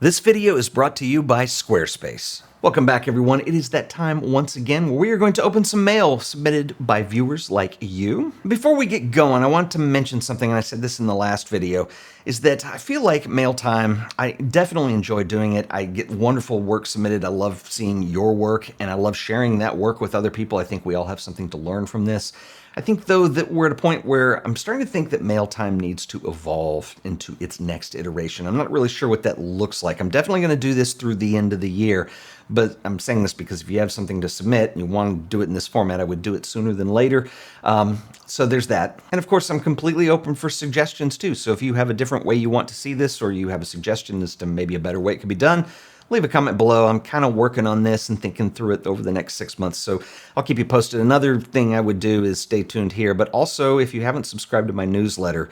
This video is brought to you by Squarespace. Welcome back, everyone. It is that time once again where we are going to open some mail submitted by viewers like you. Before we get going, I want to mention something, and I said this in the last video, is that I feel like mail time, I definitely enjoy doing it. I get wonderful work submitted. I love seeing your work, and I love sharing that work with other people. I think we all have something to learn from this. I think, though, that we're at a point where I'm starting to think that mail time needs to evolve into its next iteration. I'm not really sure what that looks like. I'm definitely going to do this through the end of the year, but I'm saying this because if you have something to submit and you want to do it in this format, I would do it sooner than later. So there's that. And of course, I'm completely open for suggestions too. So if you have a different way you want to see this, or you have a suggestion as to maybe a better way it could be done, leave a comment below. I'm kind of working on this and thinking through it over the next 6 months, so I'll keep you posted. Another thing I would do is stay tuned here, but also if you haven't subscribed to my newsletter,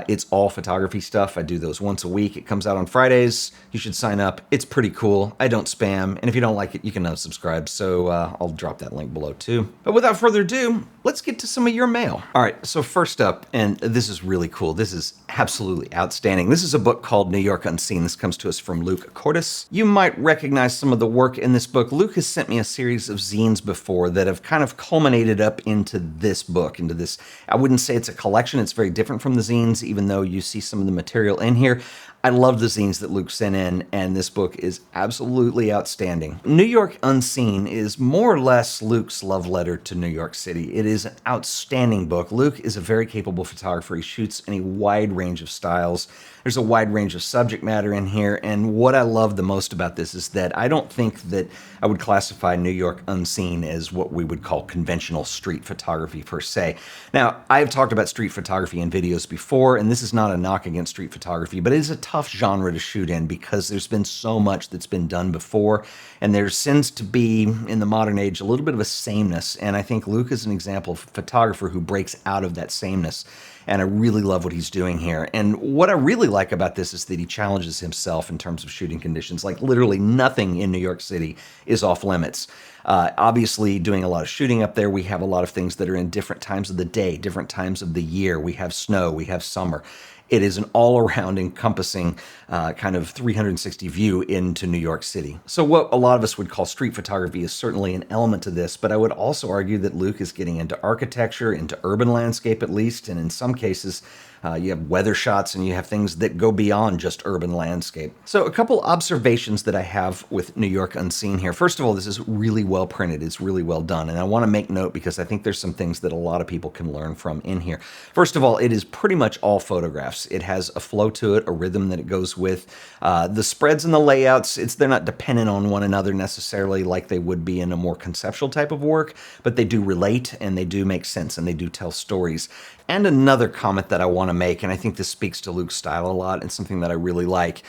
it's all photography stuff. I do those once a week. It comes out on Fridays. You should sign up. It's pretty cool. I don't spam, and if you don't like it, you can unsubscribe, so I'll drop that link below too. But without further ado, let's get to some of your mail. All right, so first up, and this is really cool. This is absolutely outstanding. This is a book called New York Unseen. This comes to us from Luke Kordas. You might recognize some of the work in this book. Luke has sent me a series of zines before that have kind of culminated up into this book, into this. I wouldn't say it's a collection. It's very different from the zines, even though you see some of the material in here. I love the zines that Luke sent in, and this book is absolutely outstanding. New York Unseen is more or less Luke's love letter to New York City. It is an outstanding book. Luke is a very capable photographer. He shoots in a wide range of styles. There's a wide range of subject matter in here, and what I love the most about this is that I don't think that I would classify New York Unseen as what we would call conventional street photography per se. Now, I've talked about street photography in videos before, and this is not a knock against street photography, but it is a tough genre to shoot in because there's been so much that's been done before, and there seems to be, in the modern age, a little bit of a sameness, and I think Luke is an example of a photographer who breaks out of that sameness. And I really love what he's doing here. And what I really like about this is that he challenges himself in terms of shooting conditions. Like literally nothing in New York City is off limits. Obviously, doing a lot of shooting up there, we have a lot of things that are in different times of the day, different times of the year. We have snow, we have summer. It is an all-around encompassing kind of 360 view into New York City. So what a lot of us would call street photography is certainly an element to this, but I would also argue that Luke is getting into architecture, into urban landscape at least, and in some cases, you have weather shots and you have things that go beyond just urban landscape. So a couple observations that I have with New York Unseen here. First of all, this is really well printed. It's really well done. And I want to make note because I think there's some things that a lot of people can learn from in here. First of all, it is pretty much all photographs. It has a flow to it, a rhythm that it goes with. The spreads and the layouts, they're not dependent on one another necessarily like they would be in a more conceptual type of work, but they do relate and they do make sense and they do tell stories. And another comment that I want to make, and I think this speaks to Luke's style a lot and something that I really like,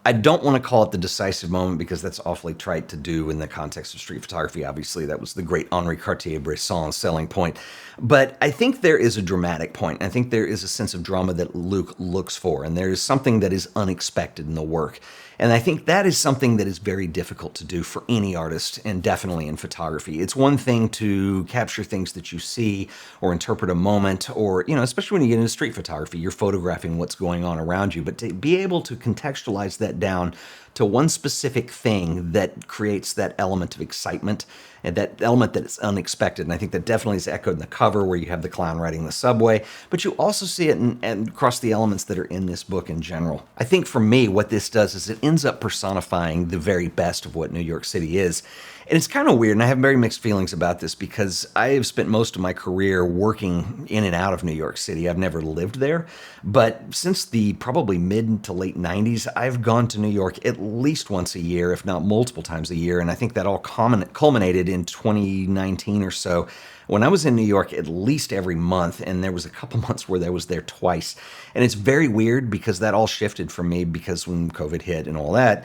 I don't want to call it the decisive moment because that's awfully trite to do in the context of street photography. Obviously, that was the great Henri Cartier-Bresson's selling point. But I think there is a dramatic point. I think there is a sense of drama that Luke looks for, and there is something that is unexpected in the work. And I think that is something that is very difficult to do for any artist, and definitely in photography. It's one thing to capture things that you see or interpret a moment, or, especially when you get into street photography, you're photographing what's going on around you. But to be able to contextualize that down to one specific thing that creates that element of excitement and that element that is unexpected. And I think that definitely is echoed in the cover where you have the clown riding the subway, but you also see it and across the elements that are in this book in general. I think for me, what this does is it ends up personifying the very best of what New York City is. And it's kind of weird, and I have very mixed feelings about this because I have spent most of my career working in and out of New York City. I've never lived there, but since the probably mid to late 90s, I've gone to New York at least once a year, if not multiple times a year, and I think that all culminated in 2019 or so when I was in New York at least every month, and there was a couple months where I was there twice. And it's very weird because that all shifted for me because when COVID hit and all that,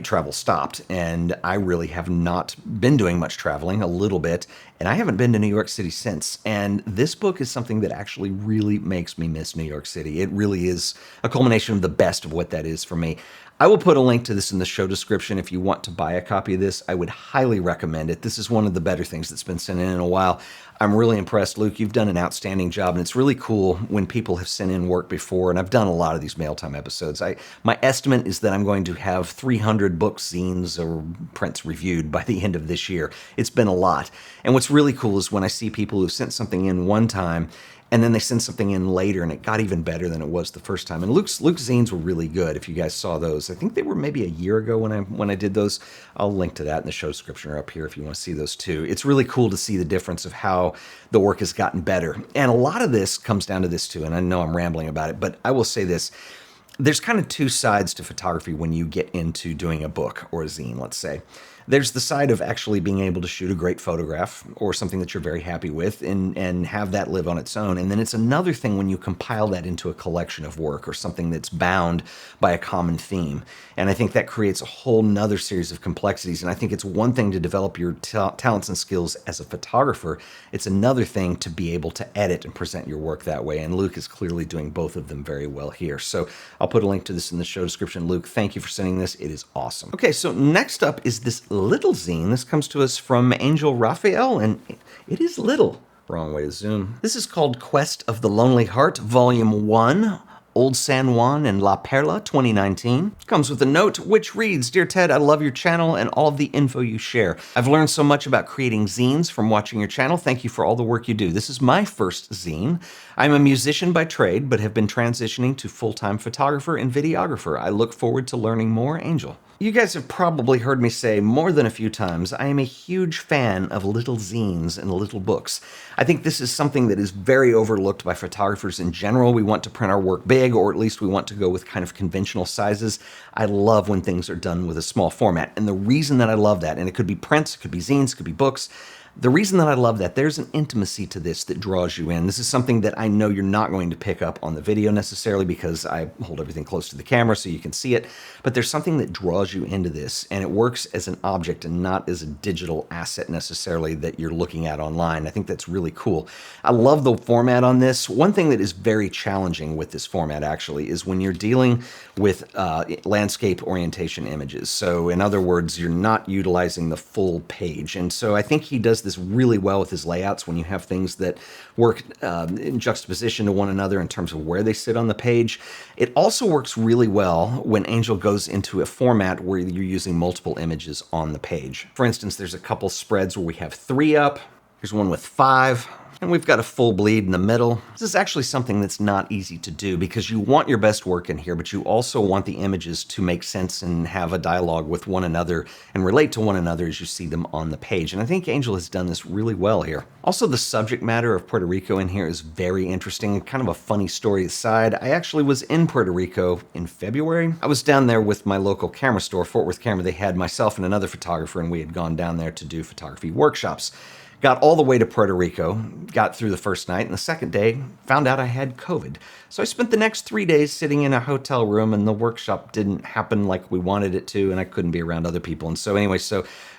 travel stopped, and I really have not been doing much traveling, a little bit, and I haven't been to New York City since. And this book is something that actually really makes me miss New York City. It really is a culmination of the best of what that is for me. I will put a link to this in the show description if you want to buy a copy of this. I would highly recommend it. This is one of the better things that's been sent in a while. I'm really impressed, Luke. You've done an outstanding job, and it's really cool when people have sent in work before, and I've done a lot of these Mail Time episodes. My estimate is that I'm going to have 300 books, zines, or prints reviewed by the end of this year. It's been a lot. And what's really cool is when I see people who sent something in one time, and then they send something in later, and it got even better than it was the first time. And Luke's zines were really good. If you guys saw those, I think they were maybe a year ago when I did those. I'll link to that in the show description or up here if you want to see those too. It's really cool to see the difference of how the work has gotten better. And a lot of this comes down to this too. And I know I'm rambling about it, but I will say this. There's kind of two sides to photography when you get into doing a book or a zine, let's say. There's the side of actually being able to shoot a great photograph or something that you're very happy with and have that live on its own. And then it's another thing when you compile that into a collection of work or something that's bound by a common theme. And I think that creates a whole nother series of complexities. And I think it's one thing to develop your talents and skills as a photographer. It's another thing to be able to edit and present your work that way. And Luke is clearly doing both of them very well here. So I'll put a link to this in the show description. Luke, thank you for sending this. It is awesome. Okay, so next up is this little zine. This comes to us from Angel Rafael, and it is little. Wrong way to zoom. This is called Quest of the Lonely Heart, Volume 1, Old San Juan and La Perla, 2019. Comes with a note which reads, Dear Ted, I love your channel and all of the info you share. I've learned so much about creating zines from watching your channel. Thank you for all the work you do. This is my first zine. I'm a musician by trade, but have been transitioning to full-time photographer and videographer. I look forward to learning more, Angel. You guys have probably heard me say more than a few times, I am a huge fan of little zines and little books. I think this is something that is very overlooked by photographers in general. We want to print our work big, or at least we want to go with kind of conventional sizes. I love when things are done with a small format. And the reason that I love that, and it could be prints, it could be zines, it could be books, the reason that I love that, there's an intimacy to this that draws you in. This is something that I know you're not going to pick up on the video necessarily because I hold everything close to the camera so you can see it, but there's something that draws you into this, and it works as an object and not as a digital asset necessarily that you're looking at online. I think that's really cool. I love the format on this. One thing that is very challenging with this format actually is when you're dealing with landscape orientation images. So in other words, you're not utilizing the full page. And so I think he does this really well with his layouts when you have things that work in juxtaposition to one another in terms of where they sit on the page. It also works really well when Angel goes into a format where you're using multiple images on the page. For instance, there's a couple spreads where we have 3 up. Here's one with 5. And we've got a full bleed in the middle. This is actually something that's not easy to do because you want your best work in here, but you also want the images to make sense and have a dialogue with one another and relate to one another as you see them on the page. And I think Angel has done this really well here. Also, the subject matter of Puerto Rico in here is very interesting and kind of a funny story aside. I actually was in Puerto Rico in February. I was down there with my local camera store, Fort Worth Camera. They had myself and another photographer, and we had gone down there to do photography workshops. Got all the way to Puerto Rico, got through the first night, and the second day found out I had COVID. So I spent the next 3 days sitting in a hotel room, and the workshop didn't happen like we wanted it to, and I couldn't be around other people. And so anyway,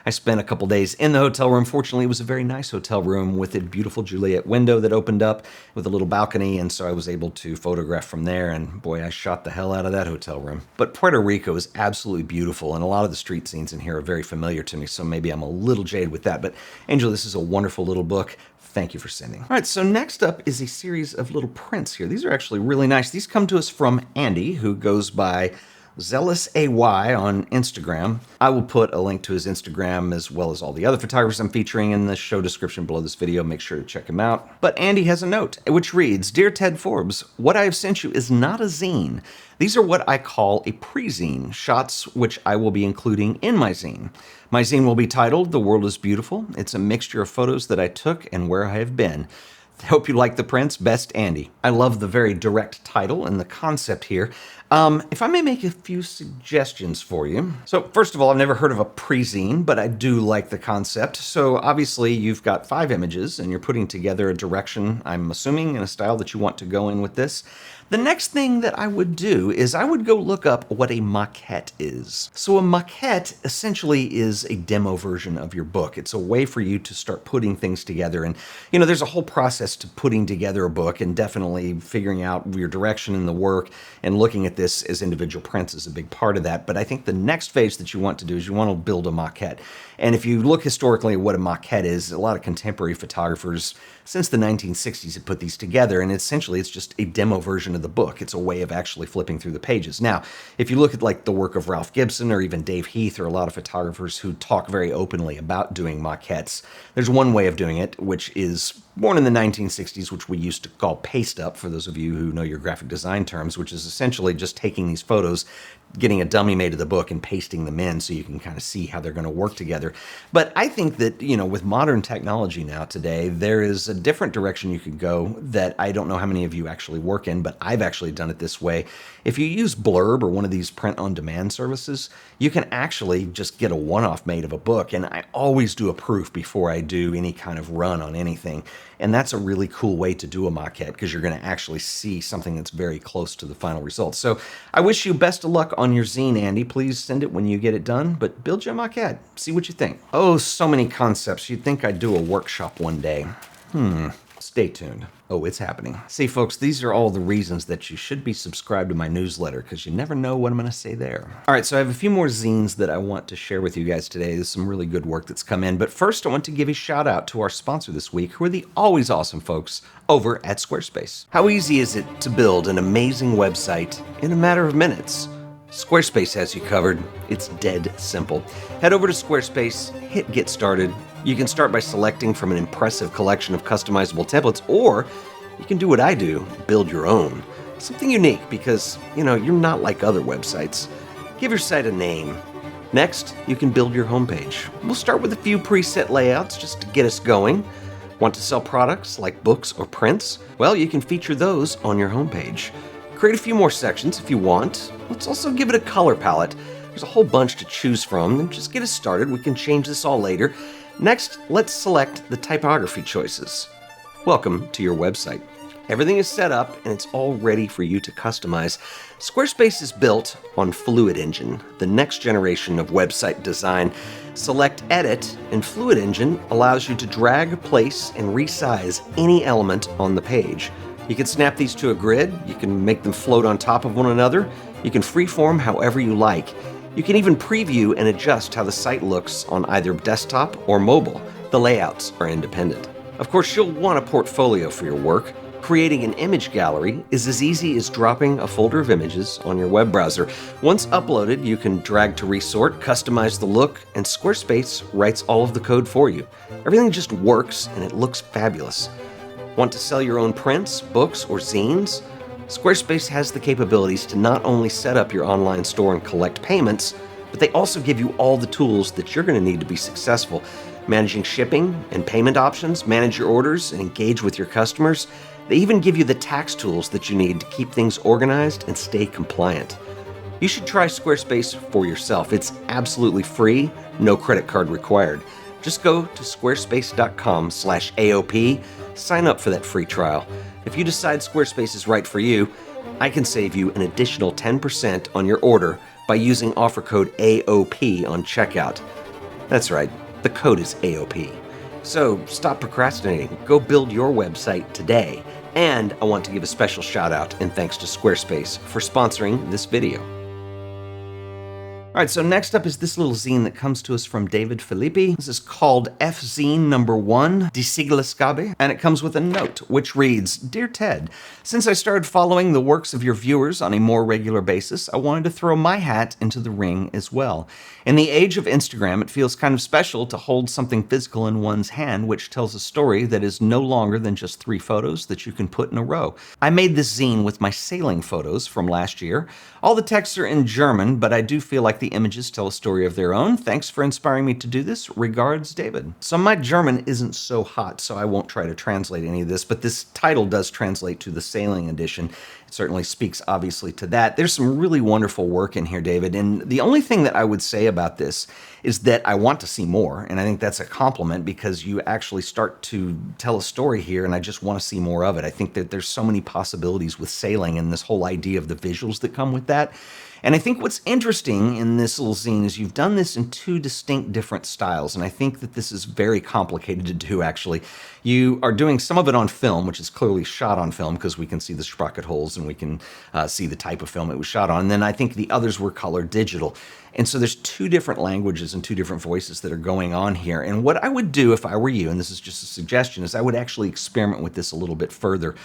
I spent a couple days in the hotel room. Fortunately, it was a very nice hotel room with a beautiful Juliet window that opened up with a little balcony, and so I was able to photograph from there, and boy, I shot the hell out of that hotel room. But Puerto Rico is absolutely beautiful, and a lot of the street scenes in here are very familiar to me, so maybe I'm a little jaded with that. But Angel, this is a wonderful little book. Thank you for sending. All right, so next up is a series of little prints here. These are actually really nice. These come to us from Andy, who goes by Zealous AY on Instagram. I will put a link to his Instagram as well as all the other photographers I'm featuring in the show description below this video. Make sure to check him out. But Andy has a note which reads, Dear Ted Forbes, what I have sent you is not a zine. These are what I call a pre-zine, shots which I will be including in my zine. My zine will be titled The World is Beautiful. It's a mixture of photos that I took and where I have been. Hope you like the prints. Best, Andy. I love the very direct title and the concept here. If I may make a few suggestions for you. So first of all, I've never heard of a pre-zine, but I do like the concept. So obviously you've got 5 images and you're putting together a direction, I'm assuming, in a style that you want to go in with this. The next thing that I would do is I would go look up what a maquette is. So a maquette essentially is a demo version of your book. It's a way for you to start putting things together. And, you know, there's a whole process to putting together a book and definitely figuring out your direction in the work and looking at this as individual prints is a big part of that. But I think the next phase that you want to do is you want to build a maquette. And if you look historically at what a maquette is, a lot of contemporary photographers since the 1960s have put these together, and essentially it's just a demo version of the book. It's a way of actually flipping through the pages. Now, if you look at like the work of Ralph Gibson or even Dave Heath or a lot of photographers who talk very openly about doing maquettes, there's one way of doing it, which is born in the 1960s, which we used to call paste up, for those of you who know your graphic design terms, which is essentially just taking these photos, getting a dummy made of the book and pasting them in so you can kind of see how they're going to work together. But I think that, with modern technology now today, there is a different direction you could go that I don't know how many of you actually work in, but I've actually done it this way. If you use Blurb or one of these print-on-demand services, you can actually just get a one-off made of a book, and I always do a proof before I do any kind of run on anything. And that's a really cool way to do a maquette because you're going to actually see something that's very close to the final result. So I wish you best of luck on your zine, Andy. Please send it when you get it done, but build your maquette. See what you think. Oh, so many concepts. You'd think I'd do a workshop one day. Stay tuned. Oh, it's happening. See, folks, these are all the reasons that you should be subscribed to my newsletter because you never know what I'm going to say there. All right, so I have a few more zines that I want to share with you guys today. There's some really good work that's come in. But first, I want to give a shout out to our sponsor this week, who are the always awesome folks over at Squarespace. How easy is it to build an amazing website in a matter of minutes? Squarespace has you covered. It's dead simple. Head over to Squarespace, hit Get Started. You can start by selecting from an impressive collection of customizable templates, or you can do what I do, build your own. Something unique because, you're not like other websites. Give your site a name. Next, you can build your homepage. We'll start with a few preset layouts just to get us going. Want to sell products like books or prints? Well, you can feature those on your homepage. Create a few more sections if you want. Let's also give it a color palette. There's a whole bunch to choose from, and just get us started. We can change this all later. Next, let's select the typography choices. Welcome to your website. Everything is set up and it's all ready for you to customize. Squarespace is built on Fluid Engine, the next generation of website design. Select Edit, and Fluid Engine allows you to drag, place, and resize any element on the page. You can snap these to a grid, you can make them float on top of one another, you can freeform however you like. You can even preview and adjust how the site looks on either desktop or mobile. The layouts are independent. Of course, you'll want a portfolio for your work. Creating an image gallery is as easy as dropping a folder of images on your web browser. Once uploaded, you can drag to resort, customize the look, and Squarespace writes all of the code for you. Everything just works and it looks fabulous. Want to sell your own prints, books, or zines? Squarespace has the capabilities to not only set up your online store and collect payments, but they also give you all the tools that you're going to need to be successful. Managing shipping and payment options, manage your orders, and engage with your customers. They even give you the tax tools that you need to keep things organized and stay compliant. You should try Squarespace for yourself. It's absolutely free, no credit card required. Just go to squarespace.com/AOP, sign up for that free trial. If you decide Squarespace is right for you, I can save you an additional 10% on your order by using offer code AOP on checkout. That's right, the code is AOP. So stop procrastinating, go build your website today. And I want to give a special shout out and thanks to Squarespace for sponsoring this video. All right, so next up is this little zine that comes to us from David Philippi. This is called f-zine number 1, Die Segelausgabe, and it comes with a note which reads, Dear Ted, since I started following the works of your viewers on a more regular basis, I wanted to throw my hat into the ring as well. In the age of Instagram, it feels kind of special to hold something physical in one's hand which tells a story that is no longer than just 3 photos that you can put in a row. I made this zine with my sailing photos from last year. All the texts are in German, but I do feel like the images tell a story of their own. Thanks for inspiring me to do this. Regards, David. So my German isn't so hot, so I won't try to translate any of this, but this title does translate to the sailing edition. It certainly speaks obviously to that. There's some really wonderful work in here, David, and the only thing that I would say about this is that I want to see more, and I think that's a compliment because you actually start to tell a story here, and I just want to see more of it. I think that there's so many possibilities with sailing and this whole idea of the visuals that come with that. And I think what's interesting in this little zine is you've done this in two distinct different styles, and I think that this is very complicated to do, actually. You are doing some of it on film, which is clearly shot on film because we can see the sprocket holes and we can see the type of film it was shot on. And then I think the others were color digital. And so there's two different languages and two different voices that are going on here. And what I would do if I were you, and this is just a suggestion, is I would actually experiment with this a little bit further.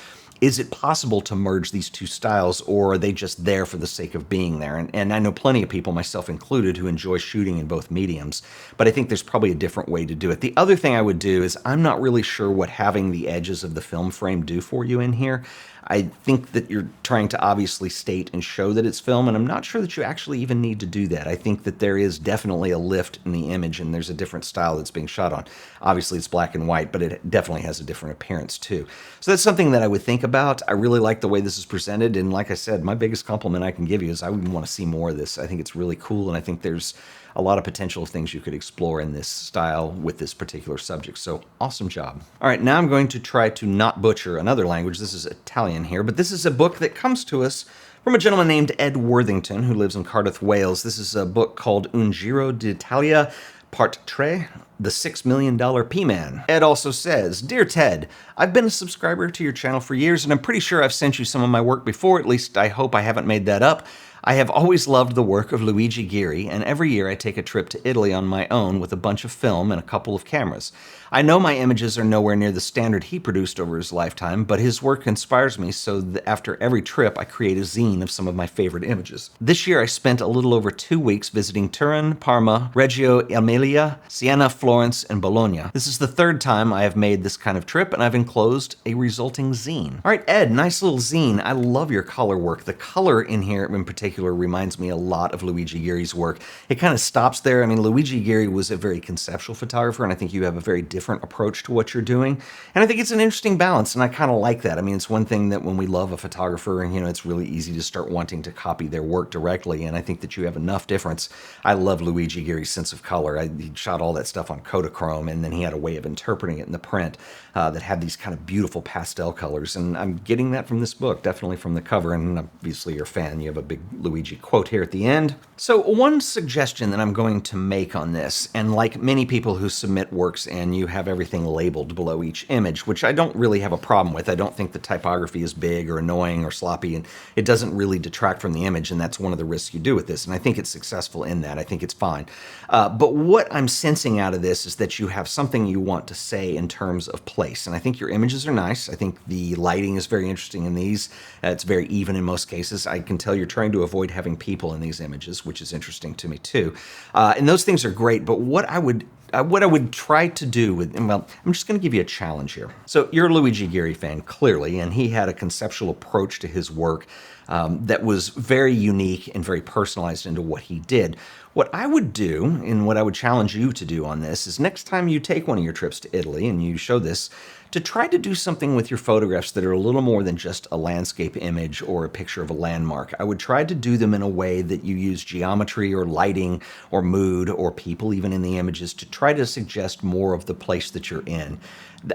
Is it possible to merge these two styles, or are they just there for the sake of being there? And I know plenty of people, myself included, who enjoy shooting in both mediums, but I think there's probably a different way to do it. The other thing I would do is I'm not really sure what having the edges of the film frame do for you in here. I think that you're trying to obviously state and show that it's film, and I'm not sure that you actually even need to do that. I think that there is definitely a lift in the image, and there's a different style that's being shot on. Obviously, it's black and white, but it definitely has a different appearance, too. So that's something that I would think about. I really like the way this is presented, and like I said, my biggest compliment I can give you is I would want to see more of this. I think it's really cool, and I think there's a lot of potential things you could explore in this style with this particular subject. So awesome job. All right, now I'm going to try to not butcher another language. This is Italian here, but this is a book that comes to us from a gentleman named Ed Worthington, who lives in Cardiff, Wales. This is a book called Un Giro d'Italia, Parte, the $6 Million P-Man. Ed also says, Dear Ted, I've been a subscriber to your channel for years, and I'm pretty sure I've sent you some of my work before. At least I hope I haven't made that up. I have always loved the work of Luigi Giri, and every year I take a trip to Italy on my own with a bunch of film and a couple of cameras. I know my images are nowhere near the standard he produced over his lifetime, but his work inspires me, so that after every trip I create a zine of some of my favorite images. This year I spent a little over 2 weeks visiting Turin, Parma, Reggio Emilia, Siena, Florence, and Bologna. This is the third time I have made this kind of trip, and I've enclosed a resulting zine. All right, Ed, nice little zine. I love your color work. The color in here in particular reminds me a lot of Luigi Giri's work. It kind of stops there. I mean, Luigi Giri was a very conceptual photographer, and I think you have a very different approach to what you're doing. And I think it's an interesting balance, and I kind of like that. I mean, it's one thing that when we love a photographer, and it's really easy to start wanting to copy their work directly, and I think that you have enough difference. I love Luigi Giri's sense of color. He shot all that stuff on Kodachrome, and then he had a way of interpreting it in the print that had these kind of beautiful pastel colors, and I'm getting that from this book, definitely from the cover, and obviously you're a fan. You have a big Luigi quote here at the end. So one suggestion that I'm going to make on this, and like many people who submit works and you have everything labeled below each image, which I don't really have a problem with. I don't think the typography is big or annoying or sloppy, and it doesn't really detract from the image, and that's one of the risks you do with this, and I think it's successful in that. I think it's fine. But what I'm sensing out of this is that you have something you want to say in terms of place, and I think your images are nice. I think the lighting is very interesting in these. It's very even in most cases. I can tell you're trying to avoid having people in these images, which is interesting to me too. And those things are great, but what I would try to do with, and well, I'm just going to give you a challenge here. So you're a Luigi Giri fan, clearly, and he had a conceptual approach to his work that was very unique and very personalized into what he did. What I would do, and what I would challenge you to do on this, is next time you take one of your trips to Italy and you show this, to try to do something with your photographs that are a little more than just a landscape image or a picture of a landmark. I would try to do them in a way that you use geometry or lighting or mood or people even in the images to try to suggest more of the place that you're in.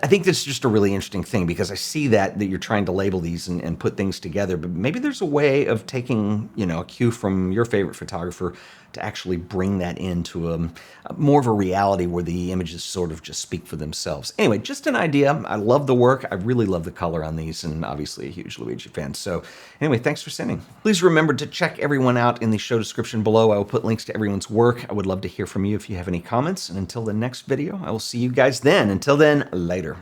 I think that's just a really interesting thing because I see that you're trying to label these and put things together, but maybe there's a way of taking, a cue from your favorite photographer to actually bring that into a more of a reality where the images sort of just speak for themselves. Anyway, just an idea. I love the work. I really love the color on these, and obviously a huge Luigi fan. So anyway, thanks for sending. Please remember to check everyone out in the show description below. I will put links to everyone's work. I would love to hear from you if you have any comments. And until the next video, I will see you guys then. Until then, later.